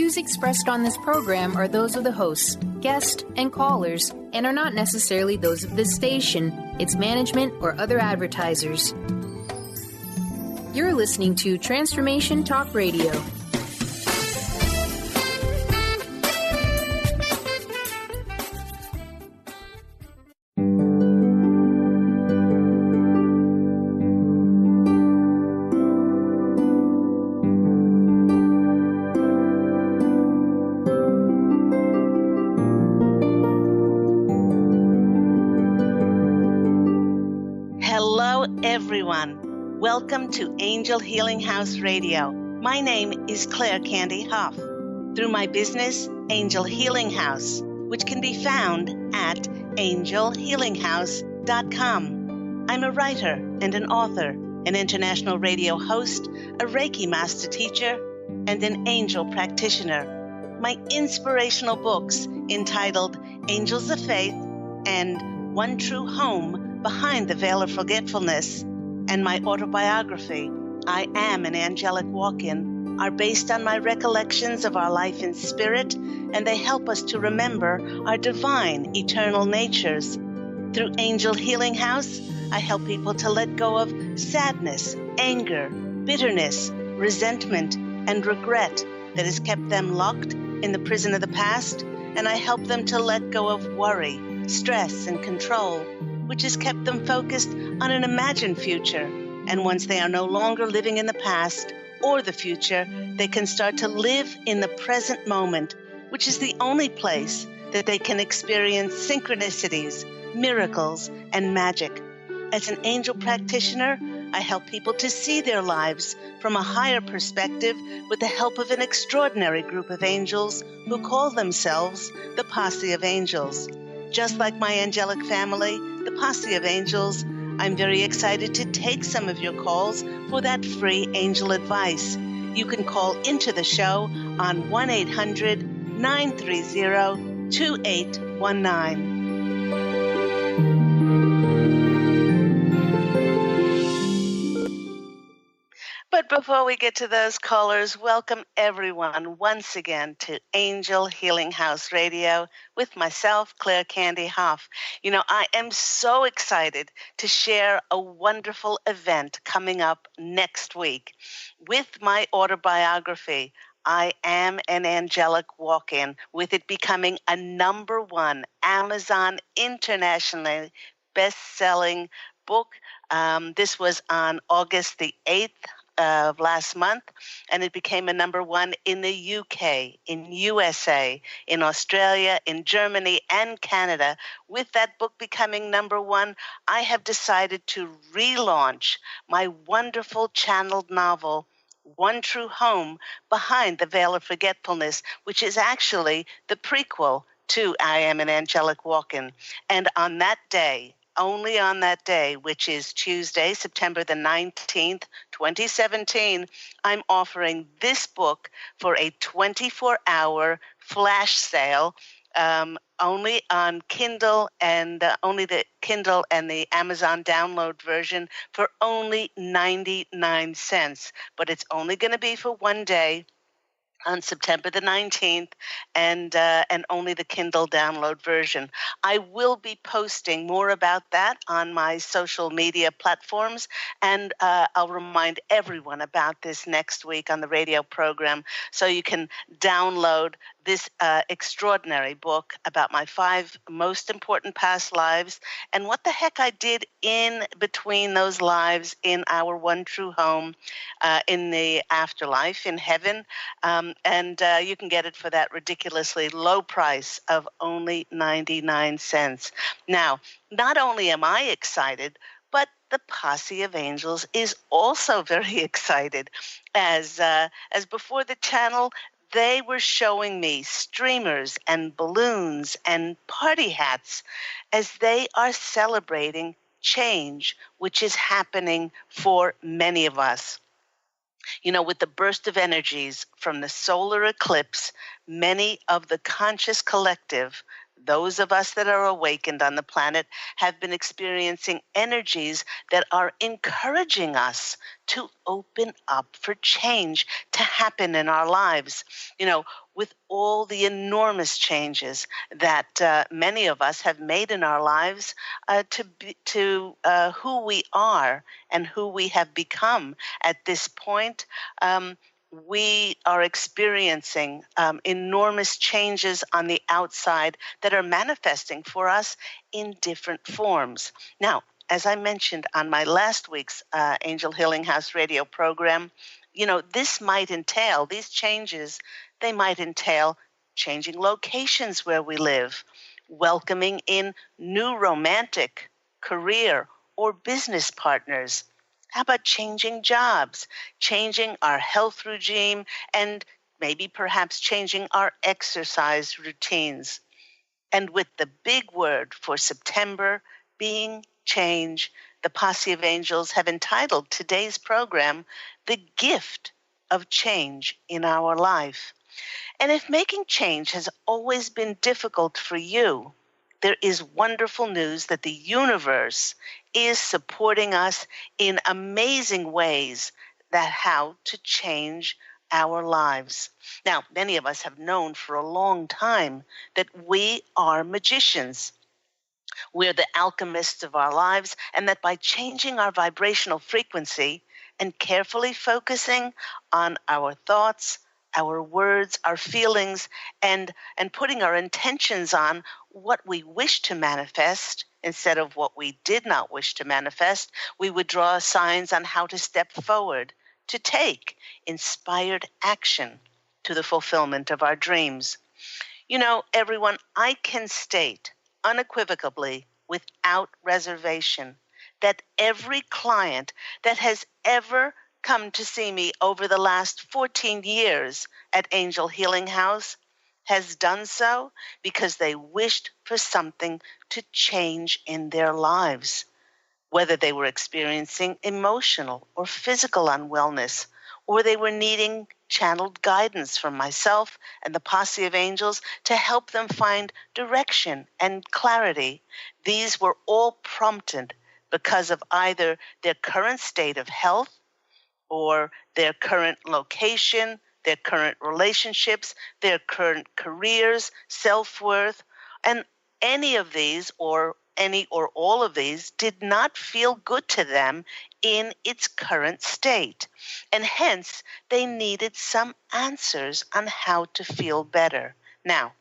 views expressed on this program are those of the hosts, guests, and callers, and are not necessarily those of this station, its management, or other advertisers. You're listening to Transformation Talk Radio. Everyone, welcome to Angel Healing House Radio. My name is Candy Hough. Through my business, Angel Healing House, which can be found at angelhealinghouse.com. I'm a writer and an author, an international radio host, a Reiki master teacher, and an angel practitioner. My inspirational books entitled Angels of Faith and One True Home Behind the Veil of Forgetfulness, and my autobiography, I Am an Angelic Walk-In, are based on my recollections of our life in spirit, and they help us to remember our divine, eternal natures. Through Angel Healing House, I help people to let go of sadness, anger, bitterness, resentment, and regret that has kept them locked in the prison of the past, and I help them to let go of worry, stress, and control, which has kept them focused on an imagined future. And once they are no longer living in the past or the future, they can start to live in the present moment, which is the only place that they can experience synchronicities, miracles, and magic. As an angel practitioner, I help people to see their lives from a higher perspective with the help of an extraordinary group of angels who call themselves the Posse of Angels. Just like my angelic family, the Posse of Angels, I'm very excited to take some of your calls for that free angel advice. You can call into the show on 1-800-930-2819. But before we get to those callers, welcome everyone once again to Angel Healing House Radio with myself, Candy Hough. You know, I am so excited to share a wonderful event coming up next week with my autobiography, I Am an Angelic Walk-In, with it becoming a #1 Amazon internationally best-selling book. This was on August the 8th. Of last month, and it became a #1 in the UK, in USA, in Australia, in Germany, and Canada. With that book becoming #1, I have decided to relaunch my wonderful channeled novel, One True Home Behind the Veil of Forgetfulness, which is actually the prequel to I Am an Angelic Walk-In. And on that day, only on that day, which is Tuesday, September the 19th, 2017, I'm offering this book for a 24-hour flash sale, only on Kindle and only the Kindle and the Amazon download version for only 99 cents. But it's only going to be for one day, on September the 19th, and only the Kindle download version. I will be posting more about that on my social media platforms, and I'll remind everyone about this next week on the radio program, so you can download this extraordinary book about my 5 most important past lives and what the heck I did in between those lives in our one true home in the afterlife, in heaven. And you can get it for that ridiculously low price of only 99 cents. Now, not only am I excited, but the Posse of Angels is also very excited. As before the channel, they were showing me streamers and balloons and party hats as they are celebrating change, which is happening for many of us. You know, with the burst of energies from the solar eclipse, many of the conscious collective, those of us that are awakened on the planet have been experiencing energies that are encouraging us to open up for change to happen in our lives. With all the enormous changes that many of us have made in our lives to who we are and who we have become at this point, we are experiencing enormous changes on the outside that are manifesting for us in different forms. Now, as I mentioned on my last week's Angel Healing House radio program, this might entail, these changes, they might entail changing locations where we live, welcoming in new romantic, career, or business partners. How about changing jobs, changing our health regime, and maybe perhaps changing our exercise routines? And with the big word for September being change, the Posse of Angels have entitled today's program, The Gift of Change in Our Life. And if making change has always been difficult for you, there is wonderful news that the universe is supporting us in amazing ways that how to change our lives. Now, many of us have known for a long time that we are magicians. We're the alchemists of our lives, and that by changing our vibrational frequency and carefully focusing on our thoughts, our words, our feelings, and putting our intentions on what we wish to manifest instead of what we did not wish to manifest, we would draw signs on how to step forward, to take inspired action to the fulfillment of our dreams. Everyone, I can state unequivocally, without reservation, that every client that has ever come to see me over the last 14 years at Angel Healing House has done so because they wished for something to change in their lives, whether they were experiencing emotional or physical unwellness, or they were needing channeled guidance from myself and the Posse of Angels to help them find direction and clarity. These were all prompted because of either their current state of health or their current location, their current relationships, their current careers, self-worth, and any of these or any or all of these did not feel good to them in its current state. And hence, they needed some answers on how to feel better. Now,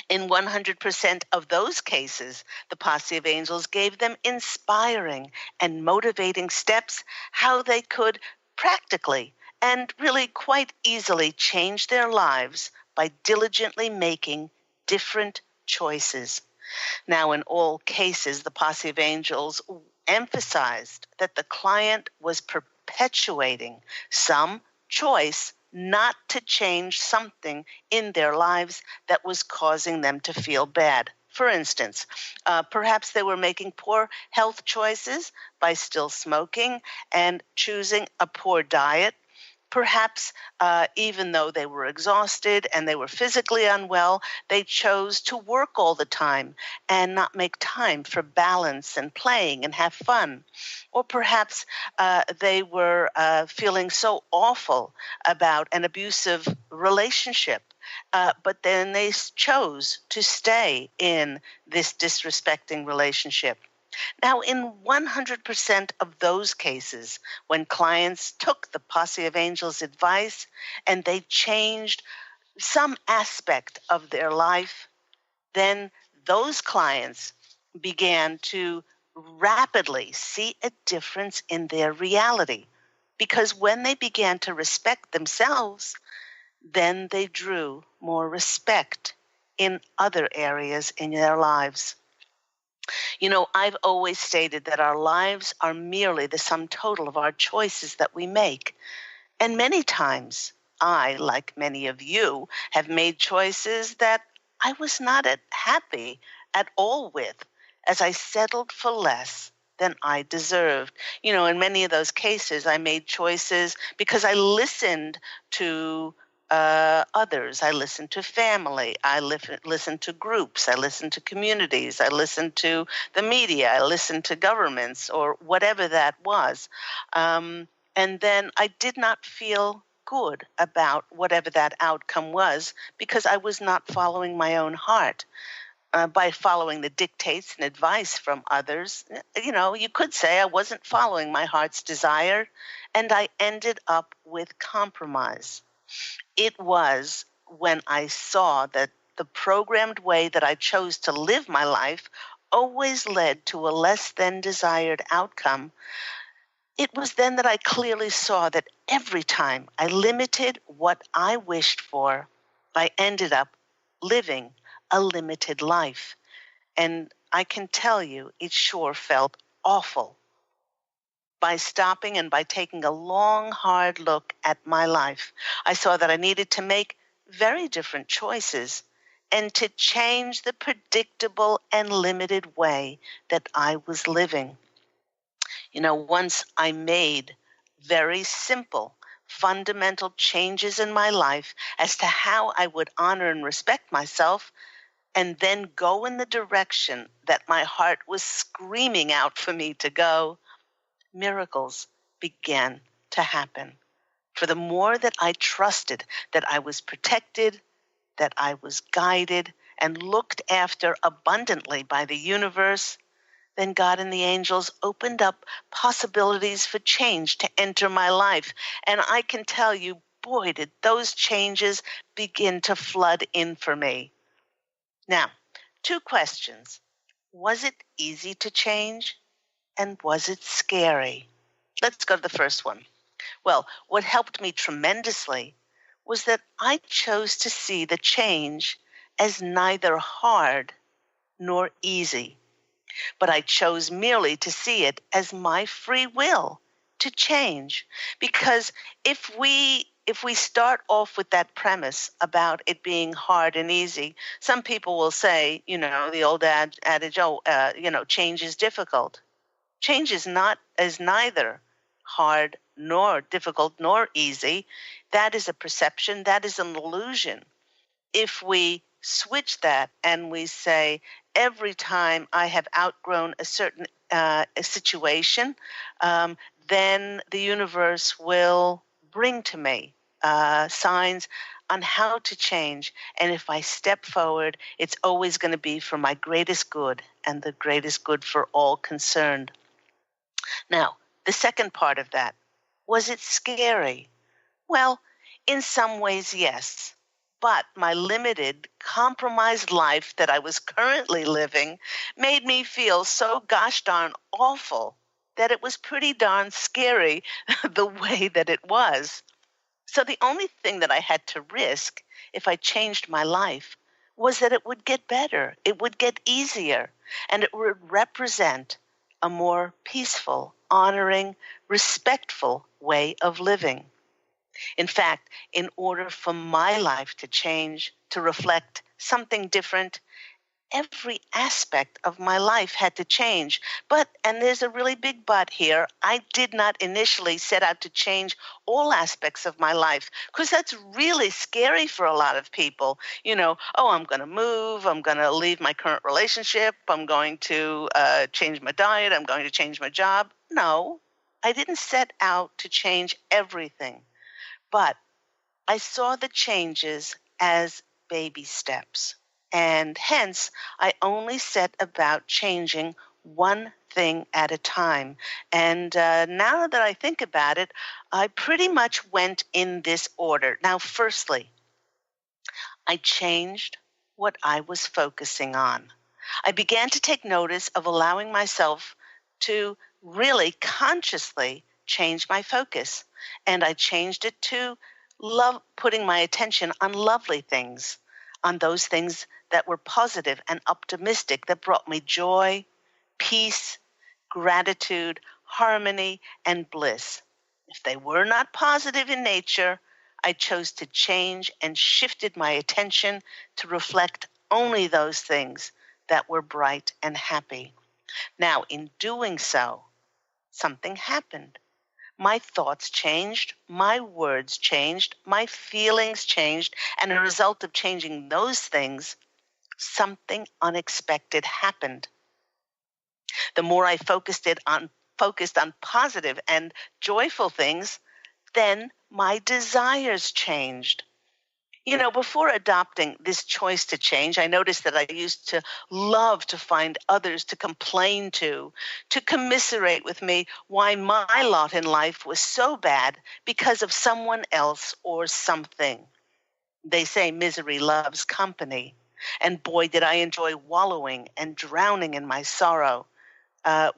in 100% of those cases, the Posse of Angels gave them inspiring and motivating steps how they could practically and really quite easily change their lives by diligently making different choices. Now, in all cases, the Posse of Angels emphasized that the client was perpetuating some choice not to change something in their lives that was causing them to feel bad. For instance, perhaps they were making poor health choices by still smoking and choosing a poor diet. Perhaps even though they were exhausted and they were physically unwell, they chose to work all the time and not make time for balance and playing and have fun. Or perhaps they were feeling so awful about an abusive relationship, but then they chose to stay in this disrespecting relationship. Now, in 100% of those cases, when clients took the Posse of Angels advice and they changed some aspect of their life, then those clients began to rapidly see a difference in their reality. Because when they began to respect themselves, then they drew more respect in other areas in their lives. I've always stated that our lives are merely the sum total of our choices that we make. And many times, I, like many of you, have made choices that I was not happy at all with, as I settled for less than I deserved. In many of those cases, I made choices because I listened to others. I listened to family. I listened to groups. I listened to communities. I listened to the media. I listened to governments or whatever that was. And then I did not feel good about whatever that outcome was because I was not following my own heart. By following the dictates and advice from others, you could say I wasn't following my heart's desire, and I ended up with compromise. It was when I saw that the programmed way that I chose to live my life always led to a less than desired outcome. It was then that I clearly saw that every time I limited what I wished for, I ended up living a limited life. And I can tell you, it sure felt awful. By stopping and by taking a long, hard look at my life, I saw that I needed to make very different choices and to change the predictable and limited way that I was living. Once I made very simple, fundamental changes in my life as to how I would honor and respect myself, and then go in the direction that my heart was screaming out for me to go, miracles began to happen. For the more that I trusted that I was protected, that I was guided and looked after abundantly by the universe, then God and the angels opened up possibilities for change to enter my life. And I can tell you, boy, did those changes begin to flood in for me. Now, 2 questions. Was it easy to change? And was it scary? Let's go to the first one. Well, what helped me tremendously was that I chose to see the change as neither hard nor easy, but I chose merely to see it as my free will to change. Because if we start off with that premise about it being hard and easy, some people will say, the old adage, change is difficult. Change is neither hard nor difficult nor easy. That is a perception. That is an illusion. If we switch that and we say, every time I have outgrown a certain a situation, then the universe will bring to me signs on how to change. And if I step forward, it's always going to be for my greatest good and the greatest good for all concerned. Now, the second part of that, was it scary? Well, in some ways, yes. But my limited, compromised life that I was currently living made me feel so gosh darn awful that it was pretty darn scary the way that it was. So the only thing that I had to risk if I changed my life was that it would get better, it would get easier, and it would represent a more peaceful, honoring, respectful way of living. In fact, in order for my life to change, to reflect something different, every aspect of my life had to change. But, and there's a really big but here, I did not initially set out to change all aspects of my life, because that's really scary for a lot of people. I'm going to move, I'm going to leave my current relationship, I'm going to change my diet, I'm going to change my job. No, I didn't set out to change everything, but I saw the changes as baby steps. And hence, I only set about changing one thing at a time. And now that I think about it, I pretty much went in this order. Now, firstly, I changed what I was focusing on. I began to take notice of allowing myself to really consciously change my focus. And I changed it to love, putting my attention on lovely things, on those things that were positive and optimistic, that brought me joy, peace, gratitude, harmony, and bliss. If they were not positive in nature, I chose to change and shifted my attention to reflect only those things that were bright and happy. Now, in doing so, something happened. My thoughts changed, my words changed, my feelings changed, and as a result of changing those things, something unexpected happened. The more I focused on positive and joyful things, then my desires changed. Before adopting this choice to change, I noticed that I used to love to find others to complain to commiserate with me why my lot in life was so bad because of someone else or something. They say misery loves company. And boy, did I enjoy wallowing and drowning in my sorrow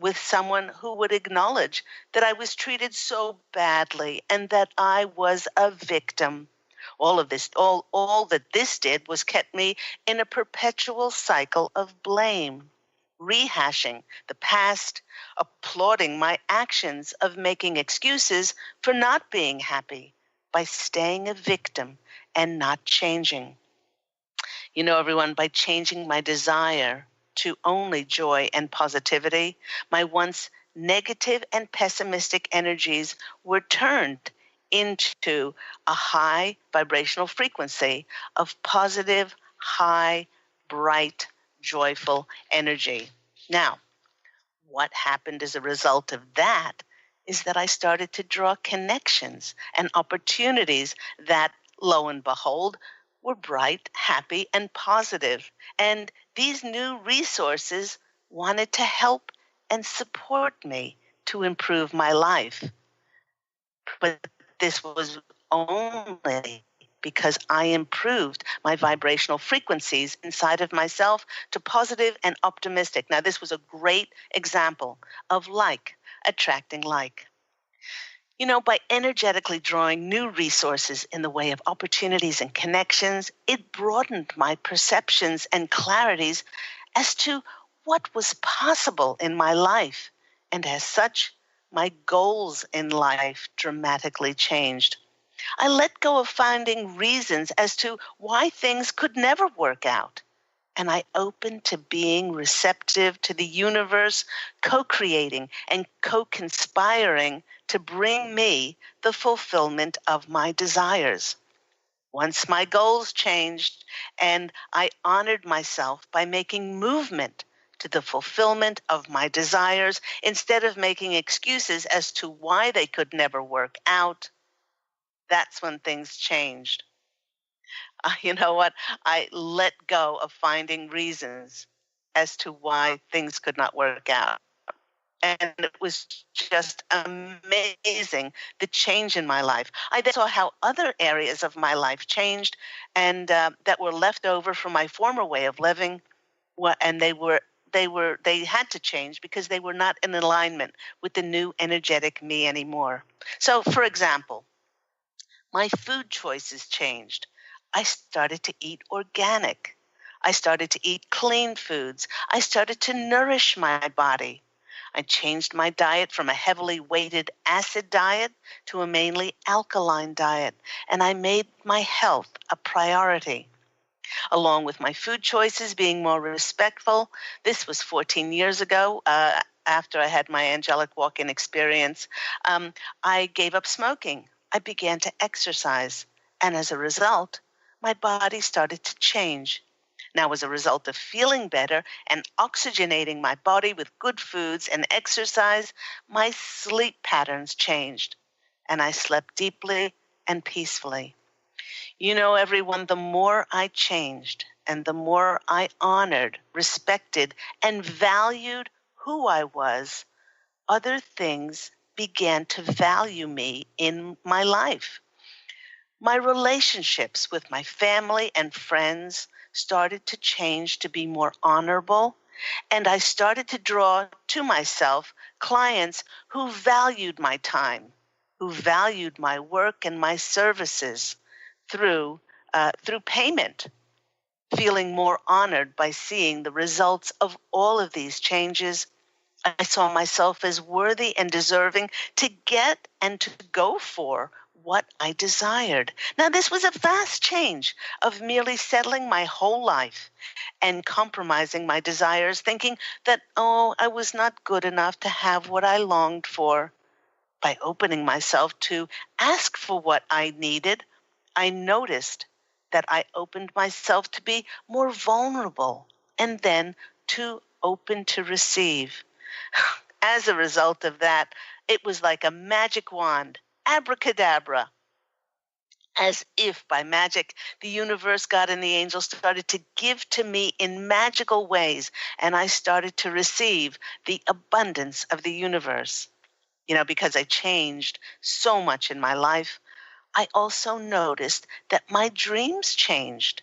with someone who would acknowledge that I was treated so badly and that I was a victim. All that this did was kept me in a perpetual cycle of blame, rehashing the past, applauding my actions of making excuses for not being happy by staying a victim and not changing. Everyone, by changing my desire to only joy and positivity, my once negative and pessimistic energies were turned into a high vibrational frequency of positive, high, bright, joyful energy. Now, what happened as a result of that is that I started to draw connections and opportunities that, lo and behold, were bright, happy, and positive. And these new resources wanted to help and support me to improve my life. But this was only because I improved my vibrational frequencies inside of myself to positive and optimistic. Now, this was a great example of like attracting like. By energetically drawing new resources in the way of opportunities and connections, it broadened my perceptions and clarities as to what was possible in my life. And as such, my goals in life dramatically changed. I let go of finding reasons as to why things could never work out. And I opened to being receptive to the universe, co-creating and co-conspiring to bring me the fulfillment of my desires. Once my goals changed and I honored myself by making movement to the fulfillment of my desires instead of making excuses as to why they could never work out, that's when things changed. You know what? I let go of finding reasons as to why things could not work out. And it was just amazing, the change in my life. I then saw how other areas of my life changed and that were left over from my former way of living. And they had to change because they were not in alignment with the new energetic me anymore. So, for example, my food choices changed. I started to eat organic. I started to eat clean foods. I started to nourish my body. I changed my diet from a heavily weighted acid diet to a mainly alkaline diet, and I made my health a priority. Along with my food choices being more respectful, this was 14 years ago, after I had my angelic walk-in experience, I gave up smoking. I began to exercise, and as a result, my body started to change. Now, as a result of feeling better and oxygenating my body with good foods and exercise, my sleep patterns changed, and I slept deeply and peacefully. Everyone, the more I changed and the more I honored, respected, and valued who I was, other things began to value me in my life. My relationships with my family and friends started to change to be more honorable, and I started to draw to myself clients who valued my time, who valued my work and my services through payment, feeling more honored by seeing the results of all of these changes. I saw myself as worthy and deserving to get and to go for what I desired. Now, this was a vast change of merely settling my whole life and compromising my desires, thinking that, I was not good enough to have what I longed for. By opening myself to ask for what I needed, I noticed that I opened myself to be more vulnerable and then too open to receive. As a result of that, it was like a magic wand, abracadabra. As if by magic, the universe, God, and the angels started to give to me in magical ways, and I started to receive the abundance of the universe. Because I changed so much in my life, I also noticed that my dreams changed.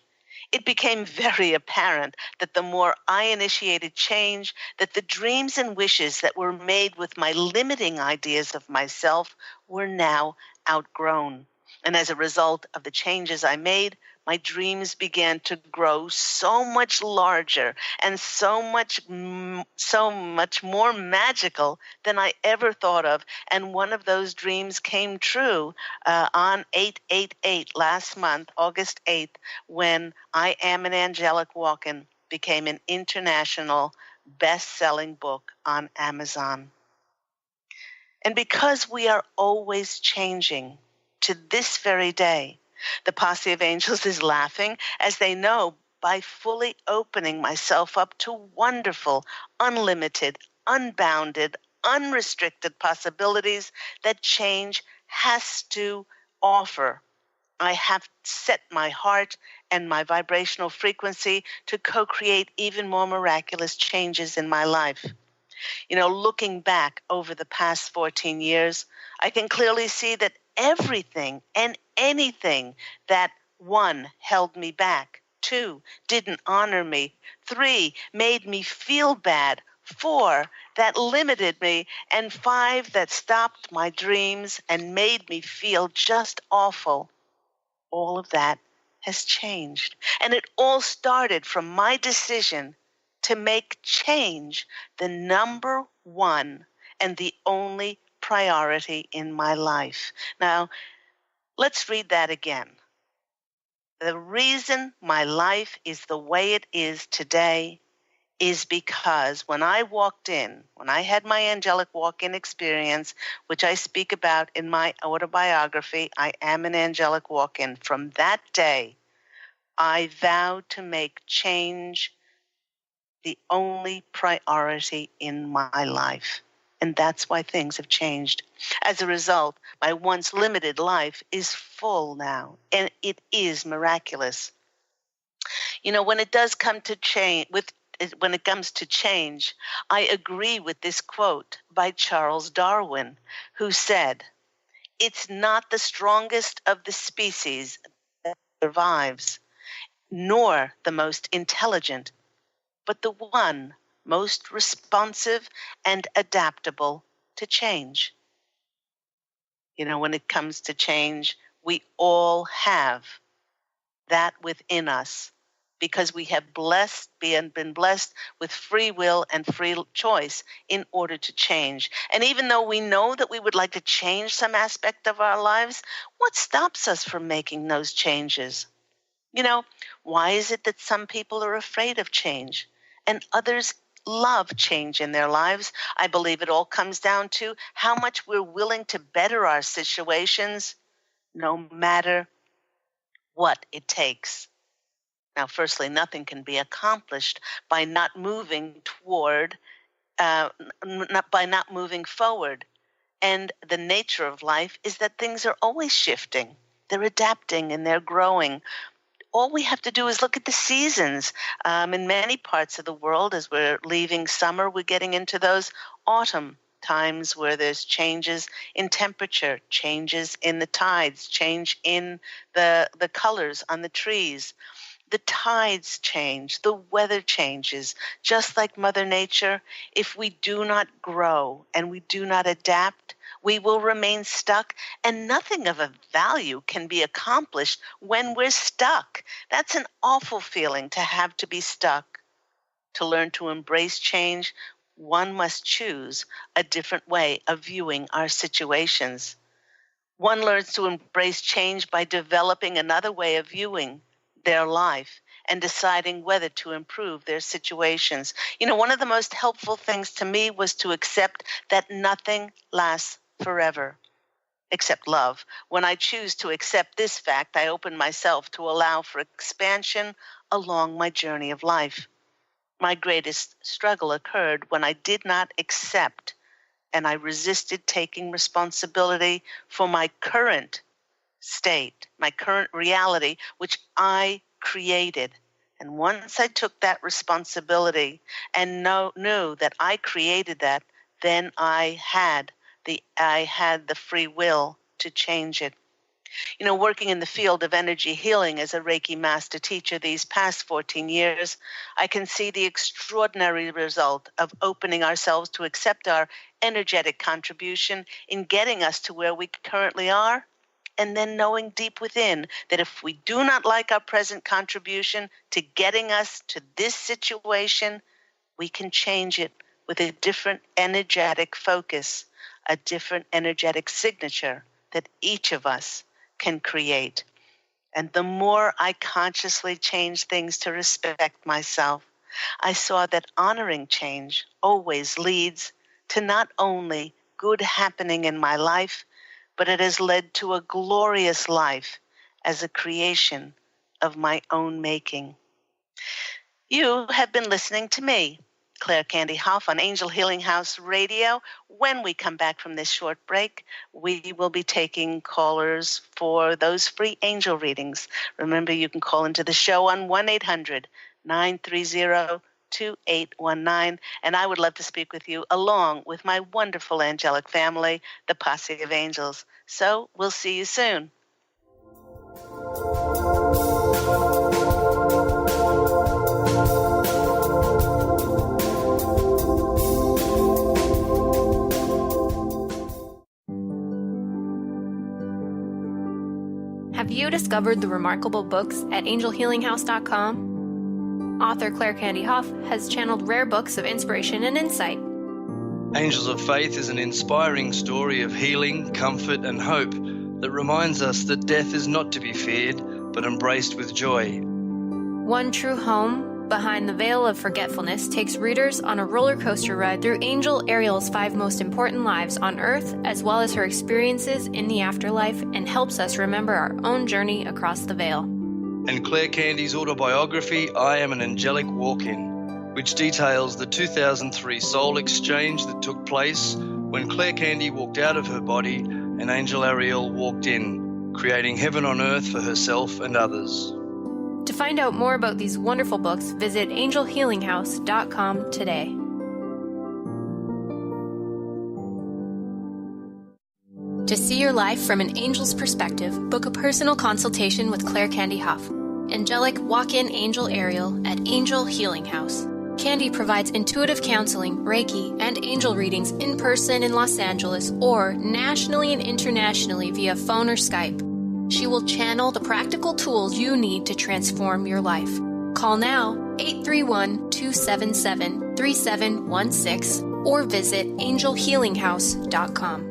It became very apparent that the more I initiated change, that the dreams and wishes that were made with my limiting ideas of myself were now outgrown. And as a result of the changes I made, my dreams began to grow so much larger and so much more magical than I ever thought of. And one of those dreams came true on 8/8/8 last month, August 8th, when I Am an Angelic Walk-In became an international best-selling book on Amazon. And because we are always changing to this very day, the Posse of Angels is laughing as they know by fully opening myself up to wonderful, unlimited, unbounded, unrestricted possibilities that change has to offer. I have set my heart and my vibrational frequency to co-create even more miraculous changes in my life. Looking back over the past 14 years, I can clearly see that everything and anything that, 1, held me back, 2, didn't honor me, 3, made me feel bad, 4, that limited me, and 5, that stopped my dreams and made me feel just awful. All of that has changed. And it all started from my decision to make change the number one and the only priority in my life. Now, let's read that again. The reason my life is the way it is today is because when I had my angelic walk-in experience, which I speak about in my autobiography, I Am an Angelic Walk-In, from that day, I vowed to make change the only priority in my life. And that's why things have changed. As a result, my once limited life is full now, and it is miraculous. When it does come to change, when it comes to change, I agree with this quote by Charles Darwin, who said, "It's not the strongest of the species that survives, nor the most intelligent, but the one most responsive and adaptable to change." When it comes to change, we all have that within us because we have been blessed with free will and free choice in order to change. And even though we know that we would like to change some aspect of our lives, what stops us from making those changes? Why is it that some people are afraid of change and others love change in their lives? I believe it all comes down to how much we're willing to better our situations, no matter what it takes. Now, firstly, nothing can be accomplished by not moving by not moving forward. And the nature of life is that things are always shifting. They're adapting and they're growing. All we have to do is look at the seasons. In many parts of the world, as we're leaving summer, we're getting into those autumn times where there's changes in temperature, changes in the tides, change in the colors on the trees. The tides change, the weather changes. Just like Mother Nature, if we do not grow and we do not adapt, we will remain stuck, and nothing of a value can be accomplished when we're stuck. That's an awful feeling to have to be stuck. To learn to embrace change, one must choose a different way of viewing our situations. One learns to embrace change by developing another way of viewing their life and deciding whether to improve their situations. One of the most helpful things to me was to accept that nothing lasts forever, except love. When I choose to accept this fact, I open myself to allow for expansion along my journey of life. My greatest struggle occurred when I did not accept and I resisted taking responsibility for my current state, my current reality, which I created. And once I took that responsibility and knew that I created that, then I had the free will to change it. Working in the field of energy healing as a Reiki master teacher these past 14 years, I can see the extraordinary result of opening ourselves to accept our energetic contribution in getting us to where we currently are, and then knowing deep within that if we do not like our present contribution to getting us to this situation, we can change it with a different energetic focus, a different energetic signature that each of us can create. And the more I consciously change things to respect myself, I saw that honoring change always leads to not only good happening in my life, but it has led to a glorious life as a creation of my own making. You have been listening to me, Claire Candy Hough, on Angel Healing House Radio. When we come back from this short break, we will be taking callers for those free angel readings. Remember, you can call into the show on 1-800-930-2819, and I would love to speak with you along with my wonderful angelic family, the Posse of Angels. So we'll see you soon. Have you discovered the remarkable books at angelhealinghouse.com? Author Claire Candy Hough has channeled rare books of inspiration and insight. Angels of Faith is an inspiring story of healing, comfort, and hope that reminds us that death is not to be feared, but embraced with joy. One True Home, Behind the Veil of Forgetfulness takes readers on a roller coaster ride through Angel Ariel's 5 most important lives on Earth, as well as her experiences in the afterlife, and helps us remember our own journey across the veil. And Claire Candy's autobiography, I Am an Angelic Walk-In, which details the 2003 soul exchange that took place when Claire Candy walked out of her body and Angel Ariel walked in, creating heaven on earth for herself and others. To find out more about these wonderful books, visit angelhealinghouse.com today. To see your life from an angel's perspective, book a personal consultation with Claire Candy Hough, Angelic Walk-In Angel Ariel at Angel Healing House. Candy provides intuitive counseling, Reiki, and angel readings in person in Los Angeles or nationally and internationally via phone or Skype. She will channel the practical tools you need to transform your life. Call now, 831-277-3716, or visit angelhealinghouse.com.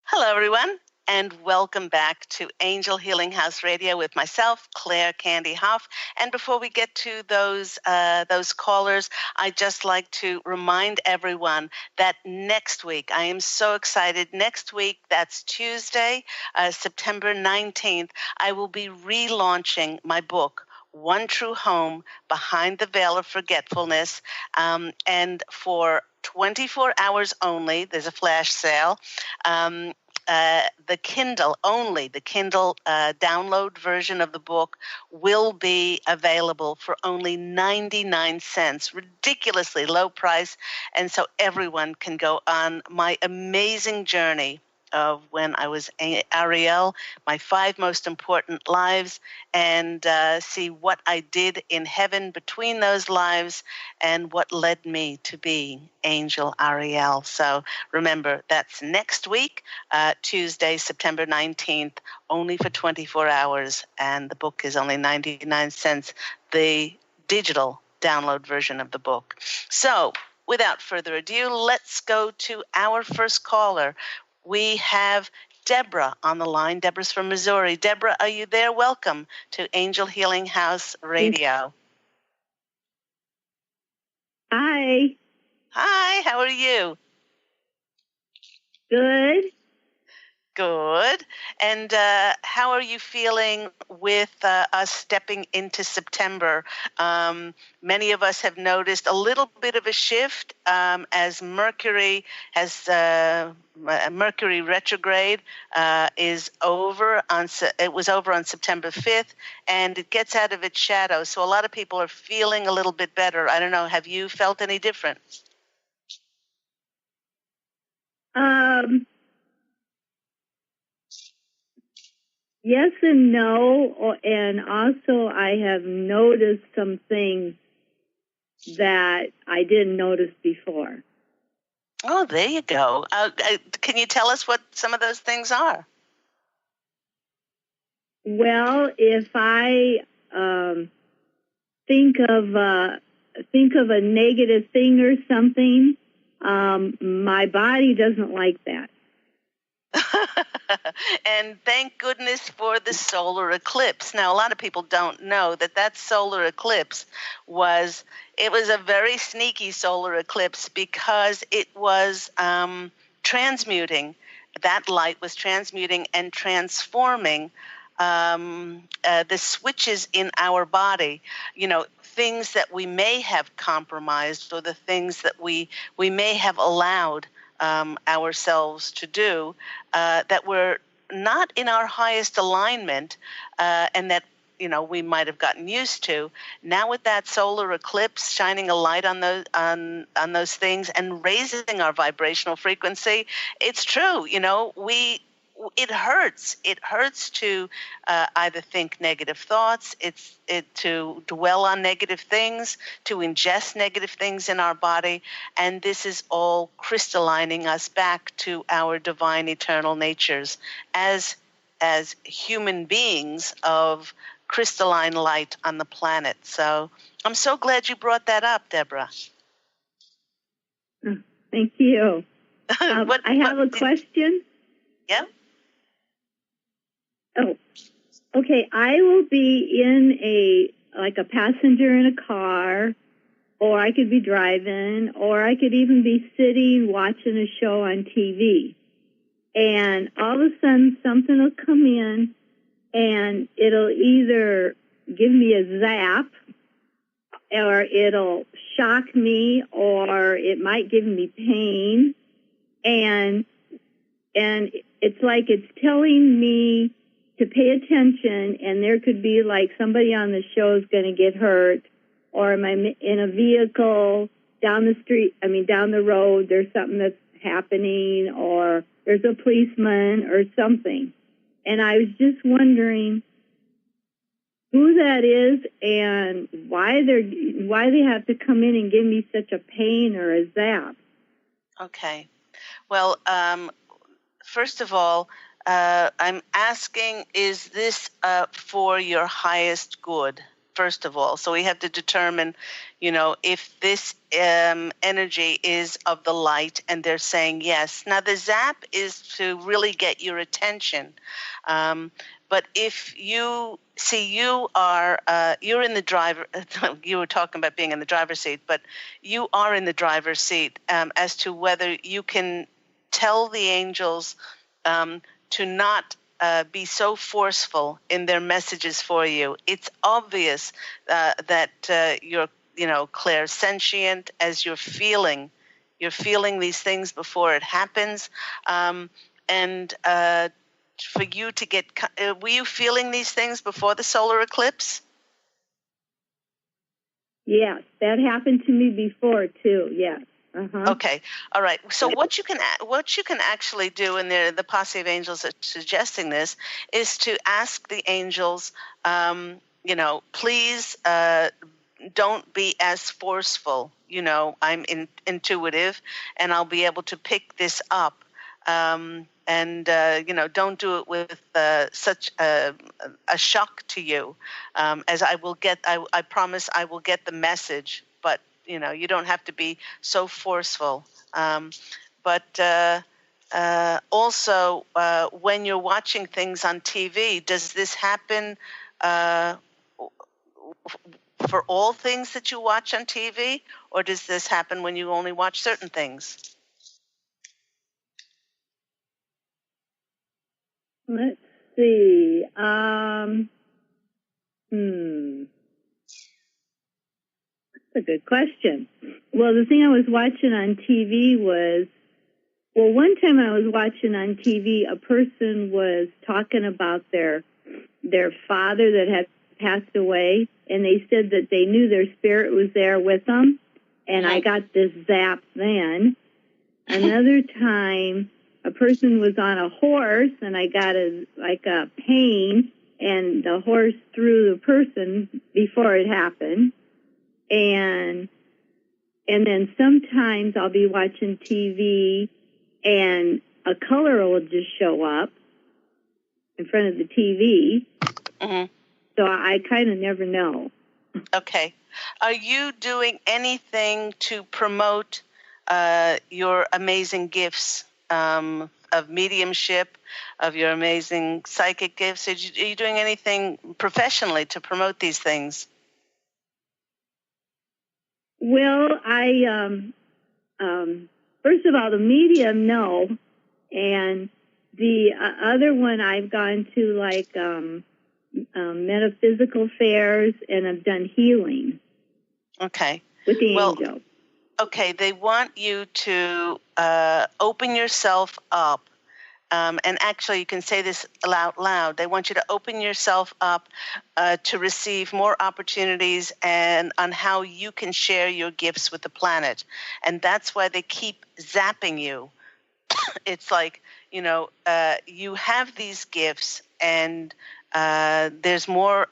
Hello, everyone, and welcome back to Angel Healing House Radio with myself, Claire Candy Hough. And before we get to those callers, I'd just like to remind everyone that next week, I am so excited. Next week, that's Tuesday, September 19th, I will be relaunching my book, One True Home, Behind the Veil of Forgetfulness, and for 24 hours only, there's a flash sale. The Kindle download version of the book will be available for only 99 cents, ridiculously low price. And so everyone can go on my amazing journey of when I was Ariel, my 5 most important lives, and see what I did in heaven between those lives and what led me to being Angel Ariel. So remember, that's next week, Tuesday, September 19th, only for 24 hours, and the book is only 99 cents, the digital download version of the book. So without further ado, let's go to our first caller. We have Deborah on the line. Deborah's from Missouri. Deborah, are you there? Welcome to Angel Healing House Radio. Hi. Hi, how are you? Good. Good. And how are you feeling with us stepping into September? Many of us have noticed a little bit of a shift as Mercury Mercury retrograde is over it was over on September 5th, and it gets out of its shadow. So a lot of people are feeling a little bit better. I don't know. Have you felt any different? Yes and no, and also I have noticed some things that I didn't notice before. Oh, there you go. Can you tell us what some of those things are? Well, if I think of a negative thing or something, my body doesn't like that. And thank goodness for the solar eclipse. Now, a lot of people don't know that solar eclipse was a very sneaky solar eclipse because it was transmuting. That light was transmuting and transforming the switches in our body, things that we may have compromised or the things that we may have allowed ourselves to do that were not in our highest alignment and that we might have gotten used to. Now with that solar eclipse shining a light on those things and raising our vibrational frequency, it's true. It hurts. It hurts to either think negative thoughts, to dwell on negative things, to ingest negative things in our body, and this is all crystallining us back to our divine eternal natures as human beings of crystalline light on the planet. So I'm so glad you brought that up, Deborah. Thank you. I have a question. Yeah. Oh, okay. I will be in a passenger in a car, or I could be driving, or I could even be sitting watching a show on TV. And all of a sudden something will come in and it'll either give me a zap or it'll shock me or it might give me pain. And it's like it's telling me to pay attention, and there could be like somebody on the show is going to get hurt, or am I in a vehicle down the road, there's something that's happening, or there's a policeman or something. And I was just wondering who that is and why they have to come in and give me such a pain or a zap. Okay. Well, first of all, I'm asking, is this for your highest good, first of all? So we have to determine, if this energy is of the light, and they're saying yes. Now, the zap is to really get your attention. But if you you're in the driver, you were talking about being in the driver's seat, but you are in the driver's seat as to whether you can tell the angels to not be so forceful in their messages for you. It's obvious that you're, clairsentient as you're feeling these things before it happens. And for you to get, were you feeling these things before the solar eclipse? Yes, that happened to me before too. Yes. Uh-huh. Okay. All right. So what you can actually do, and the Posse of Angels are suggesting this, is to ask the angels, please don't be as forceful. I'm intuitive, and I'll be able to pick this up. And don't do it with such a shock to you, as I will get. I promise I will get the message, but you don't have to be so forceful. But also, when you're watching things on TV, does this happen for all things that you watch on TV, or does this happen when you only watch certain things? Let's see. That's a good question. Well, the thing I was watching on TV was, one time I was watching on TV, a person was talking about their father that had passed away, and they said that they knew their spirit was there with them, and I got this zap then. Another time, a person was on a horse, and I got a pain, and the horse threw the person before it happened. And then sometimes I'll be watching TV, and a color will just show up in front of the TV. Mm-hmm. So I kind of never know. Okay. Are you doing anything to promote your amazing gifts of mediumship, of your amazing psychic gifts? Are you doing anything professionally to promote these things? Well, first of all, the medium, no. And the other one, I've gone to like metaphysical fairs, and I've done healing. Okay. With the angel. Okay, they want you to open yourself up. And actually, you can say this out loud. They want you to open yourself up to receive more opportunities and on how you can share your gifts with the planet. And that's why they keep zapping you. It's like, you have these gifts, and there's more.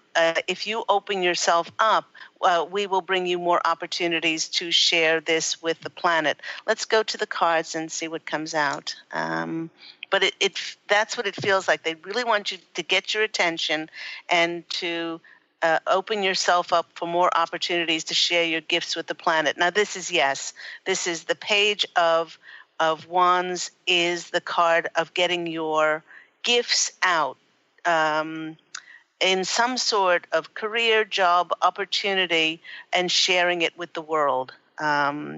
If you open yourself up, we will bring you more opportunities to share this with the planet. Let's go to the cards and see what comes out. But that's what it feels like. They really want you to get your attention and to open yourself up for more opportunities to share your gifts with the planet. Now, this is the Page of Wands is the card of getting your gifts out in some sort of career, job, opportunity, and sharing it with the world. That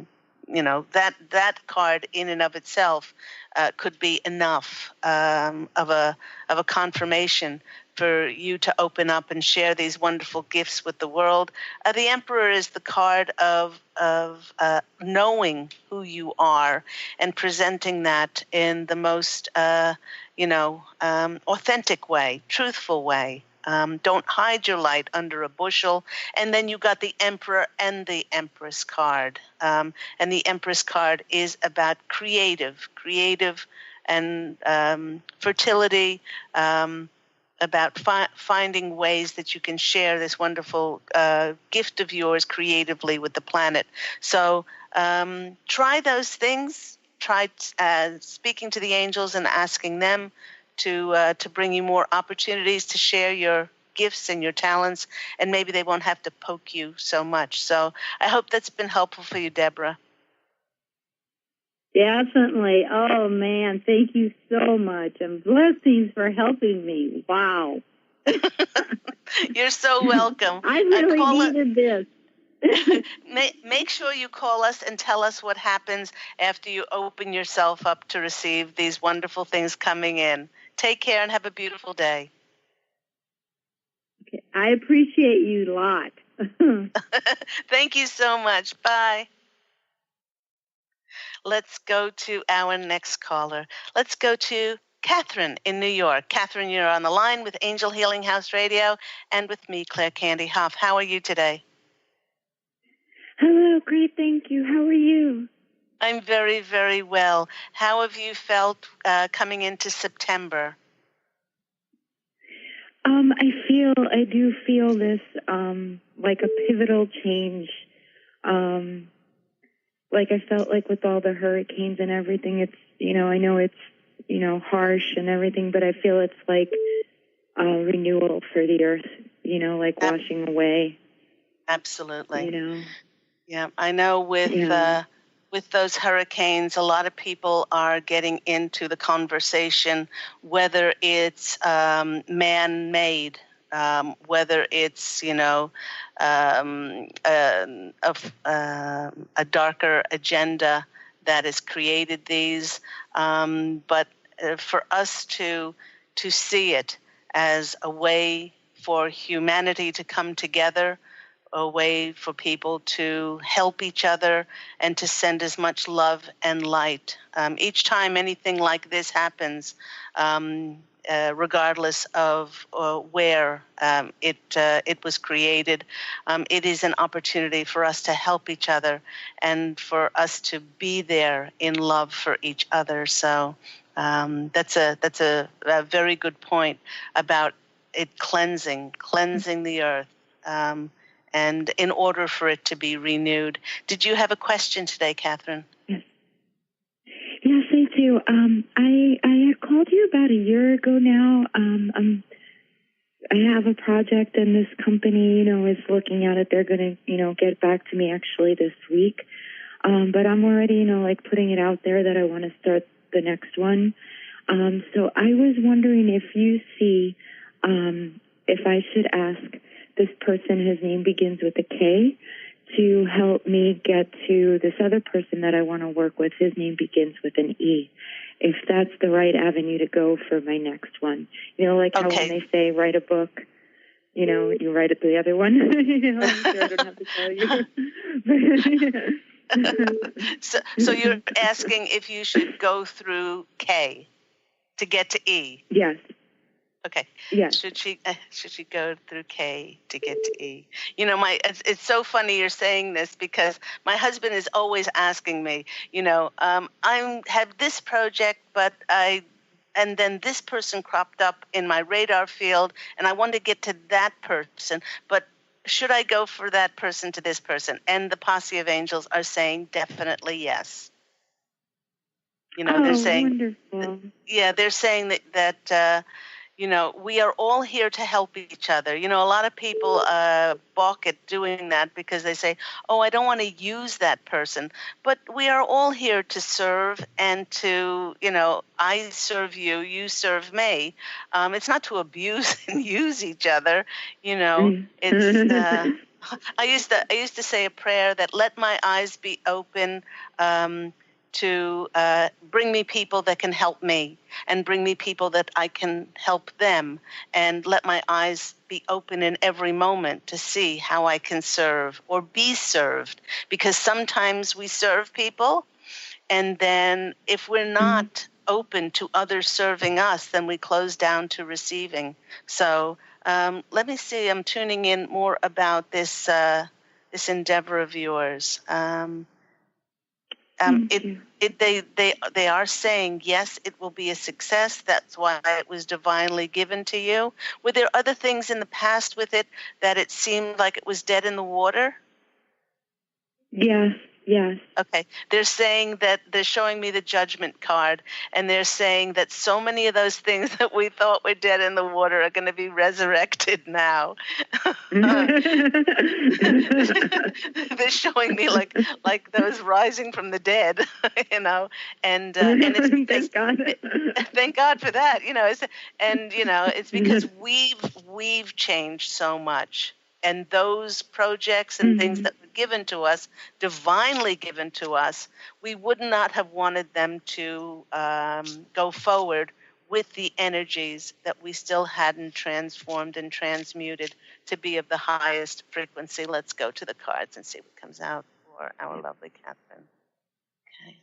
card in and of itself could be enough of a confirmation for you to open up and share these wonderful gifts with the world. The Emperor is the card of knowing who you are and presenting that in the most authentic way, truthful way. Don't hide your light under a bushel. And then you got the Emperor and the Empress card. And the Empress card is about creative and fertility, about finding ways that you can share this wonderful gift of yours creatively with the planet. So try those things. Try speaking to the angels and asking them to bring you more opportunities to share your gifts and your talents, and maybe they won't have to poke you so much. So I hope that's been helpful for you, Deborah. Definitely. Oh, man, thank you so much. And blessings for helping me. Wow. You're so welcome. I really needed this. Make sure you call us and tell us what happens after you open yourself up to receive these wonderful things coming in. Take care and have a beautiful day. Okay. I appreciate you a lot. Thank you so much. Bye. Let's go to our next caller. Let's go to Catherine in New York. Catherine, you're on the line with Angel Healing House Radio and with me, Claire Candy Hough. How are you today? Hello, great, thank you. How are you? I'm very, very well. How have you felt coming into September? I do feel this like a pivotal change. Like I felt like with all the hurricanes and everything, it's, I know it's, harsh and everything, but I feel it's like a renewal for the earth, like washing away. Absolutely. You know? Yeah, I know with with those hurricanes, a lot of people are getting into the conversation, whether it's man-made, whether it's, a darker agenda that has created these. But for us to see it as a way for humanity to come together, a way for people to help each other and to send as much love and light. Each time anything like this happens, regardless of where it was created, it is an opportunity for us to help each other and for us to be there in love for each other. So that's a very good point about it cleansing the earth. And in order for it to be renewed. Did you have a question today, Catherine? Yes. Yes, I do. I had called you about a year ago now. I have a project, and this company, is looking at it. They're going to, get back to me actually this week. But I'm already, putting it out there that I want to start the next one. So I was wondering if you see, if I should ask this person, his name begins with a K, to help me get to this other person that I want to work with. His name begins with an E. If that's the right avenue to go for my next one. Like how when they say write a book, you write it the other one. I'm sure I don't have to tell you. So you're asking if you should go through K to get to E? Yes. Okay. Yeah. Should she go through K to get to E? It's so funny you're saying this because my husband is always asking me, I have this project, and then this person cropped up in my radar field, and I want to get to that person, but should I go for that person to this person? And the Posse of Angels are saying definitely yes. They're saying, wonderful. Yeah, they're saying that we are all here to help each other. A lot of people balk at doing that because they say, oh, I don't want to use that person. But we are all here to serve and to, I serve you, you serve me. It's not to abuse and use each other. It's I used to say a prayer that let my eyes be open to bring me people that can help me and bring me people that I can help them, and let my eyes be open in every moment to see how I can serve or be served, because sometimes we serve people and then if we're not open to others serving us, then we close down to receiving. So let me see, I'm tuning in more about this endeavor of yours. They are saying, yes, it will be a success. That's why it was divinely given to you. Were there other things in the past with it that it seemed like it was dead in the water? Yes. Okay. They're saying that they're showing me the judgment card, and they're saying that so many of those things that we thought were dead in the water are going to be resurrected now. They're showing me like those rising from the dead, and it's because thank God. Thank God for that, it's because we've changed so much. And those projects and things that were given to us, divinely given to us, we would not have wanted them to go forward with the energies that we still hadn't transformed and transmuted to be of the highest frequency. Let's go to the cards and see what comes out for our lovely Catherine. Okay.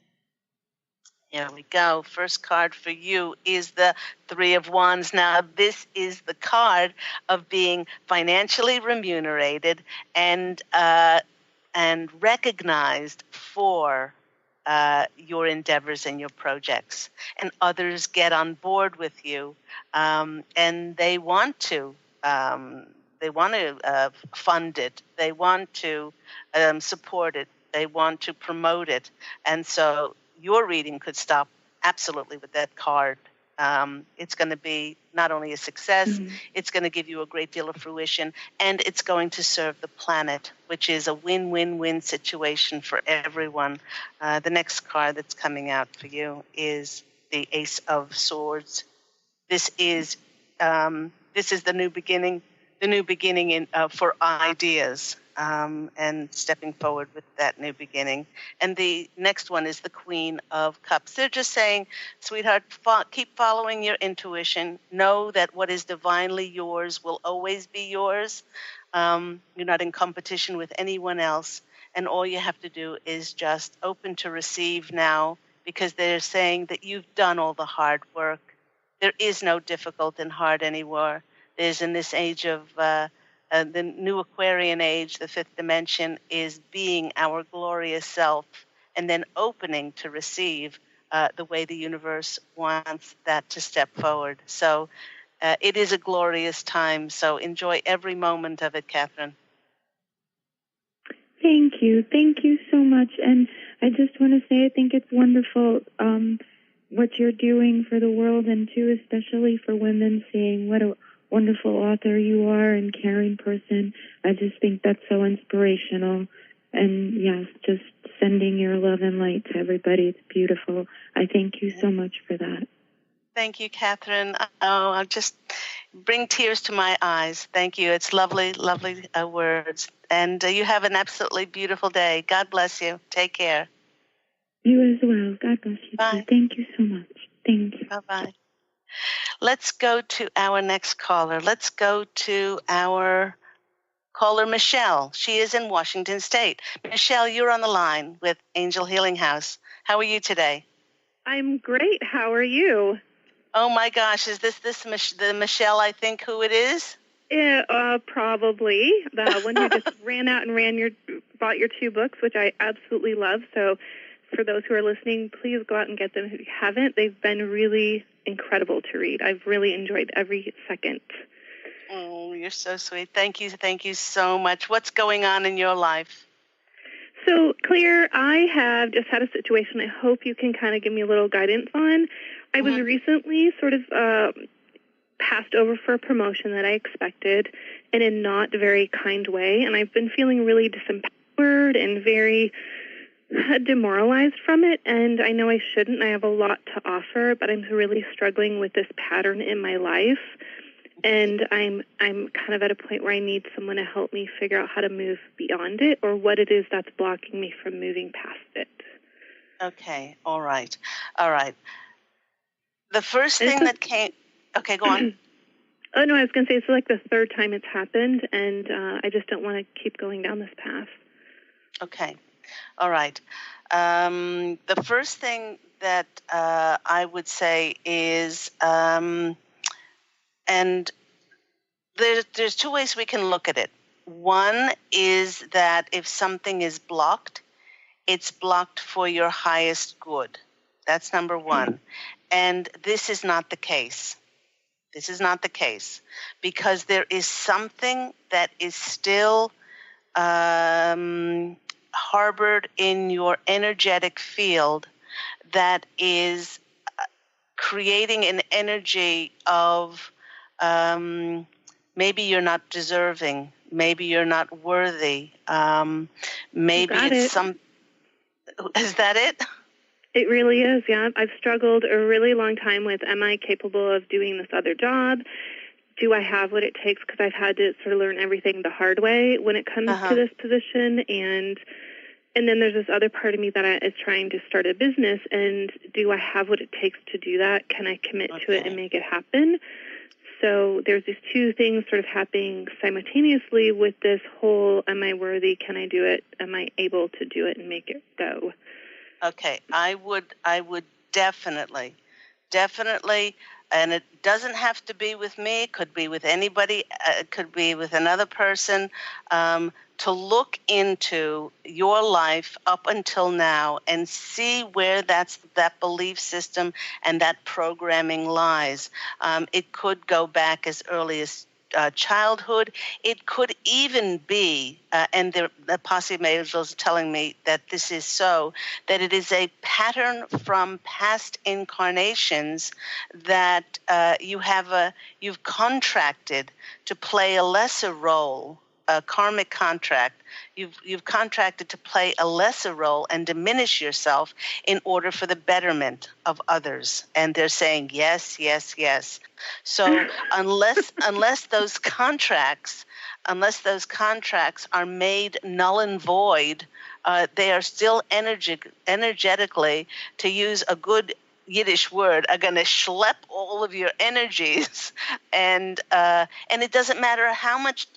Here we go. First card for you is the Three of Wands. Now, this is the card of being financially remunerated and recognized for your endeavors and your projects. And others get on board with you, and they want to fund it. They want to support it. They want to promote it. And so your reading could stop absolutely with that card It's going to be not only a success, it's going to give you a great deal of fruition, and it's going to serve the planet, which is a win-win-win situation for everyone. The next card that's coming out for you is the Ace of Swords. This is the new beginning, for ideas, and stepping forward with that new beginning. And the next one is the Queen of Cups. They're just saying, sweetheart, keep following your intuition. Know that what is divinely yours will always be yours. You're not in competition with anyone else. And all you have to do is just open to receive now, because they're saying that you've done all the hard work. There is no difficult and hard anymore. There's, in this age of the new Aquarian age, the fifth dimension, is being our glorious self and then opening to receive the way the universe wants that to step forward. So it is a glorious time. So enjoy every moment of it, Catherine. Thank you. Thank you so much. And I just want to say I think it's wonderful what you're doing for the world, and too, especially for women, seeing what a wonderful author you are and caring person. I just think that's so inspirational. And yes, just sending your love and light to everybody. It's beautiful. I thank you so much for that. Thank you, Catherine. Oh, I'll just bring tears to my eyes. Thank you. It's lovely, lovely words. And you have an absolutely beautiful day. God bless you. Take care. You as well. God bless you. Bye. Too. Thank you so much. Thank you. Bye-bye. Let's go to our next caller. Let's go to our caller, Michelle. She is in Washington State. Michelle, you're on the line with Angel Healing House. How are you today? I'm great. How are you? Oh, my gosh. Is this the Michelle I think who it is? Yeah, probably. The one who just ran out and bought your 2 books, which I absolutely love. So for those who are listening, please go out and get them if you haven't. They've been really incredible to read. I've really enjoyed every second. Oh, you're so sweet. Thank you. Thank you so much. What's going on in your life? So, Claire, I have just had a situation I hope you can kind of give me a little guidance on. I was recently sort of passed over for a promotion that I expected in a not very kind way, and I've been feeling really disempowered and very demoralized from it, and I know I shouldn't. I have a lot to offer, but I'm really struggling with this pattern in my life, and I'm kind of at a point where I need someone to help me figure out how to move beyond it, or what it is that's blocking me from moving past it. Okay, all right. The first thing that came... Okay, go on. Oh, no, I was going to say it's like the 3rd time it's happened, and I just don't want to keep going down this path. Okay. All right. The first thing that I would say is, and there's 2 ways we can look at it. One is that if something is blocked, it's blocked for your highest good. That's number one. And this is not the case. This is not the case, because there is something that is still harbored in your energetic field that is creating an energy of maybe you're not deserving, maybe you're not worthy, maybe it's some... Is that it? It really is, yeah. I've struggled a really long time with, am I capable of doing this other job? Do I have what it takes? Because I've had to sort of learn everything the hard way when it comes to this position. And then there's this other part of me that is trying to start a business. And do I have what it takes to do that? Can I commit to it and make it happen? So there's these 2 things sort of happening simultaneously with this whole, am I worthy? Can I do it? Am I able to do it and make it go? Okay, I would definitely, and it doesn't have to be with me, it could be with anybody, it could be with another person, to look into your life up until now and see where that belief system and that programming lies. It could go back as early as childhood. It could even be, and the Posse of Angels is telling me that this is so, that it is a pattern from past incarnations that you've contracted to play a lesser role, a karmic contract. You've contracted to play a lesser role and diminish yourself in order for the betterment of others. And they're saying yes, yes, yes. So unless those contracts are made null and void, they are still energetically, to use a good Yiddish word, are going to schlep all of your energies, and it doesn't matter how much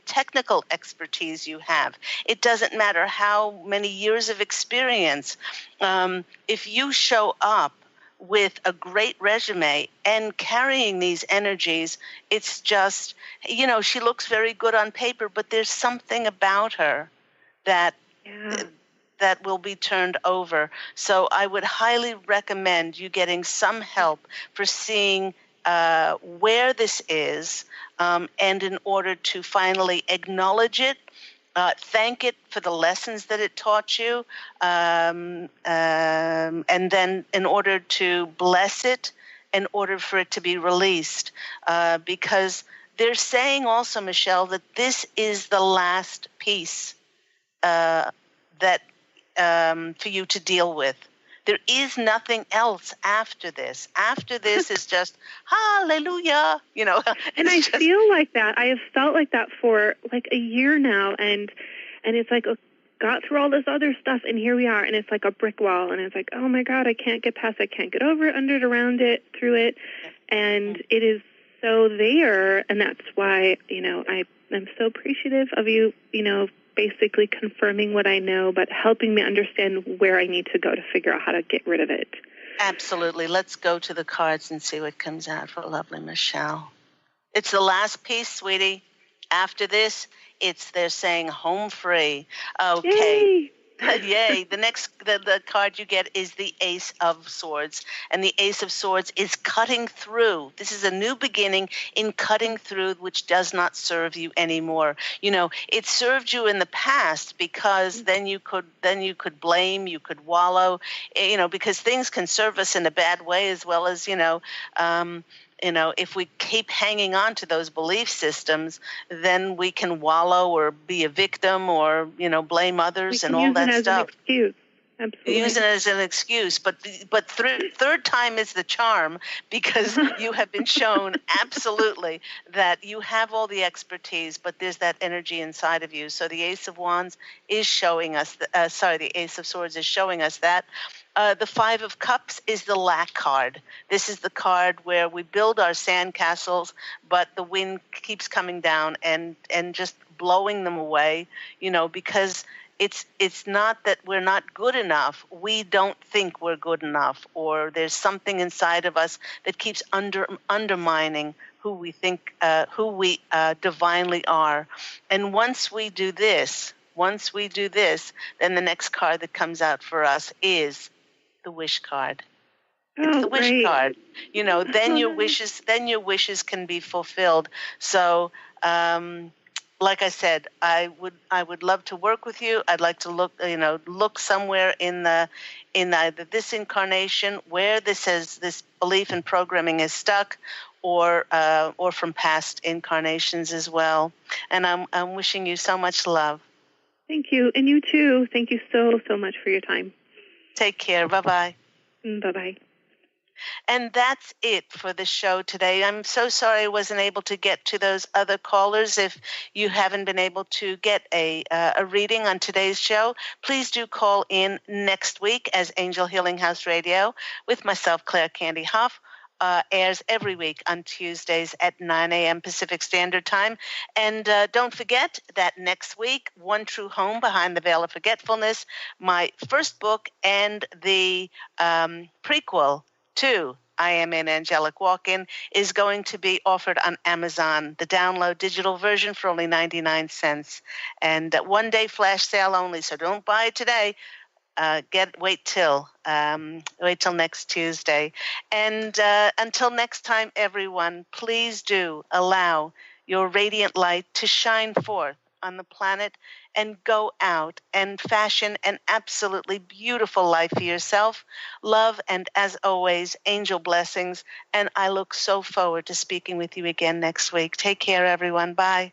technical expertise you have. It doesn't matter how many years of experience. If you show up with a great resume and carrying these energies, it's just, she looks very good on paper, but there's something about her that will be turned over. So I would highly recommend you getting some help for seeing where this is, and in order to finally acknowledge it, thank it for the lessons that it taught you, and then in order to bless it, in order for it to be released, because they're saying also, Michelle, that this is the last piece that for you to deal with. There is nothing else after this. After this is just hallelujah, And I feel like that. I have felt like that for like a year now, and it's like got through all this other stuff, and here we are, and it's like a brick wall, and it's like, oh my God, I can't get past it, I can't get over it, under it, around it, through it, and it is so there, and that's why I'm so appreciative of you, basically confirming what I know, but helping me understand where I need to go to figure out how to get rid of it. Absolutely. Let's go to the cards and see what comes out for lovely Michelle. It's the last piece, sweetie. After this, they're saying home free. Okay. Yay! Yay. The card you get is the Ace of Swords. And the Ace of Swords is cutting through. This is a new beginning in cutting through, which does not serve you anymore. It served you in the past because then you could blame, you could wallow, because things can serve us in a bad way as well as, if we keep hanging on to those belief systems, then we can wallow or be a victim or, blame others and all that stuff. Use it as an excuse. But third time is the charm, because you have been shown absolutely that you have all the expertise, but there's that energy inside of you. So the Ace of Wands is showing us, the Ace of Swords is showing us that. The Five of Cups is the lack card. This is the card where we build our sandcastles, but the wind keeps coming down and just blowing them away, because it's not that we're not good enough. We don't think we're good enough, or there's something inside of us that keeps undermining who we think, who we divinely are. And once we do this, then the next card that comes out for us is the Wish card. It's the Wish card. Then your wishes can be fulfilled. So, like I said, I would love to work with you. I'd like to look somewhere in either this incarnation where this belief and programming is stuck, or from past incarnations as well. And I'm wishing you so much love. Thank you, and you too. Thank you so much for your time. Take care. Bye-bye. Bye-bye. And that's it for the show today. I'm so sorry I wasn't able to get to those other callers. If you haven't been able to get a reading on today's show, please do call in next week, as Angel Healing House Radio with myself, Claire Candy Hough, airs every week on Tuesdays at 9 a.m. Pacific Standard Time. And don't forget that next week, One True Home Behind the Veil of Forgetfulness, my first book and the prequel to I Am an Angelic Walk-In, is going to be offered on Amazon, the download digital version for only 99 cents. And one-day flash sale only, so don't buy it today. Wait till next Tuesday. And until next time, everyone, please do allow your radiant light to shine forth on the planet and go out and fashion an absolutely beautiful life for yourself. Love, and as always, angel blessings. And I look so forward to speaking with you again next week. Take care, everyone. Bye.